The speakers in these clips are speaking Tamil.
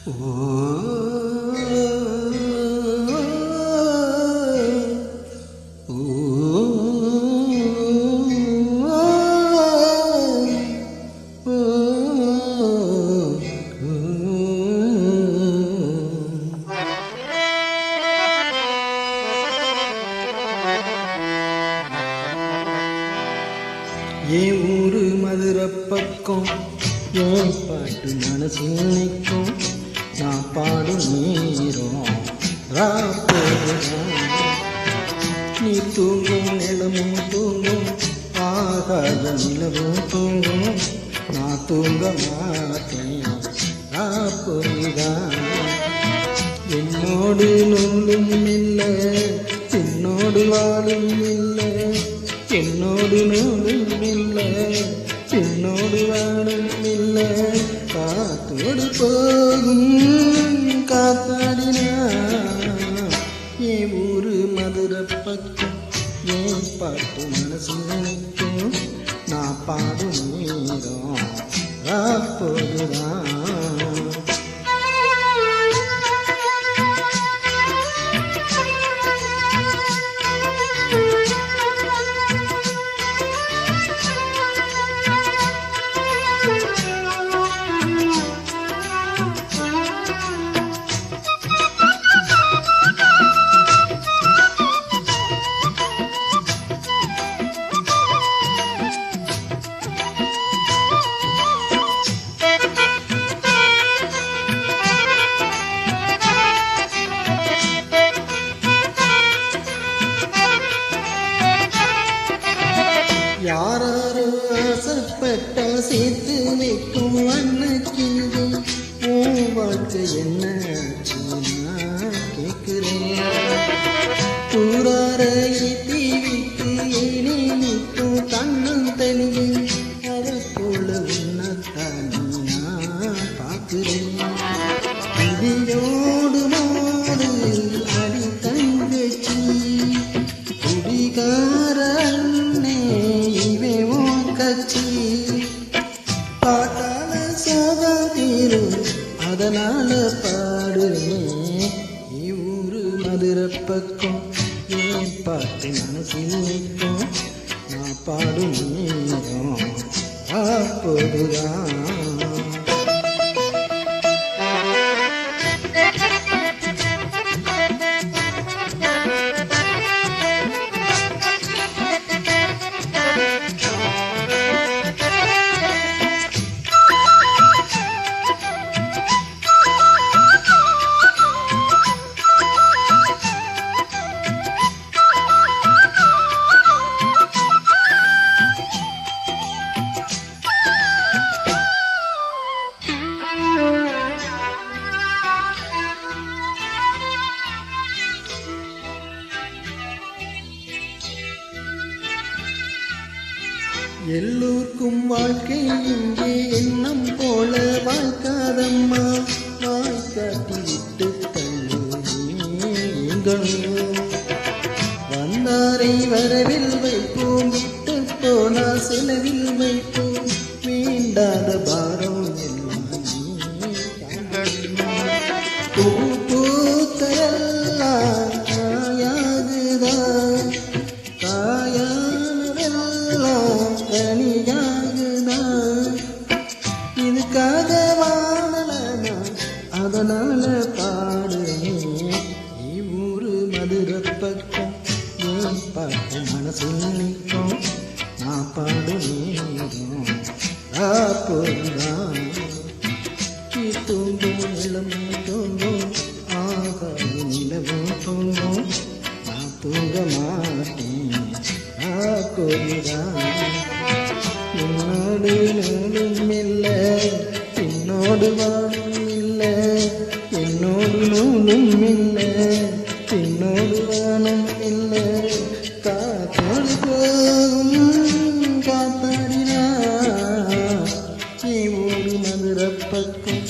என் ஊரு மதுரை பக்கம் என் பாட்டு மனசில் நிற்கும். நான் பாடும் நேரம் ராப்போதுதான். நீ தூங்கும் நிலமும் தூங்கும், ஆகாத நிலவும் தூங்கும். நான் தூங்க மாட்டேன் ராப்போதுதான். என்னோடு நூலும் இல்லை, என்னோடு வாழும் இல்லை. என்னோடு நூலும் இல்லை, என்னோடு வாழும் இல்லை. காத்தோடு போகும் காத்தாடினா. என் ஊரு மதுரை பக்கம் என் பாட்டு மனசு நினைக்கும். நான் பாடும் நேரம் அப்போதுதான். யாரோ ஆசைப்பட்ட சேர்த்து வைக்கும் அன்னைக்கிது. உன் வாழ்க்கை என்ன கேட்கிறேன். ஊரார ஏற்றி விட்டு ஏனே நிற்கும் தன்னும் தனியே. அதை போல உன்னத்தானே நான் பார்க்கிறேன். விதியோடு மோடு அடி தங்கச்சி குடிகார பாட்டால சோதீரும் அதனால பாடுறேன். ஊரு மதுரை பக்கம் என் பாட்டு மனசில் நிற்கும். நான் பாடும் நேரம் அப்போதுதான். எல்லோருக்கும் வாழ்க்கை இங்கே எண்ணம் போல வாழ்க்காதம்மா. வாழ்க்காட்டி விட்டு தள்ளும். வந்தாரை வரவில் வைப்போம், விட்டு போனா செலவில் வைப்போம். வேண்டாத பாரம் எல்லாம் பூ பூத்தெல்லாம் காயாகுதான். இதுக்காக வாழலாமா அதனால பாடுறேன். ஊரு மதுரை பக்கம் என் பாட்டு மனசில் நிற்கும். நான் பாடும் நேரம் அப்போதுதான். தூங்கும் நிலமும் தூங்கும், ஆகாத நிலவும் தூங்கும். நான் தூங்க மாட்டேன் அப்போதுதான். என்னோடு நூலும் இல்லை, என்னோடு வாழும் இல்லை. என்னோடு நூலும் இல்லை, என்னோடு வாழும் இல்லை. காத்தோடு போகும் காத்தாடினா. என் ஊரு மதுரை பக்கம்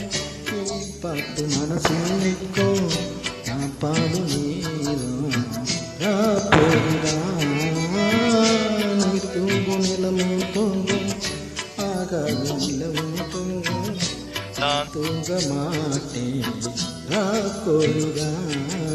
என் பாட்டு மனசில் நிற்கும். நான் பாடும் நேரம் அப்போதுதான். தூங்கும் நிலமும் தூங்கும், ஆகாத நிலவும் தூங்கும். தூங்க மாட்டேன் ராக்கொழுதான்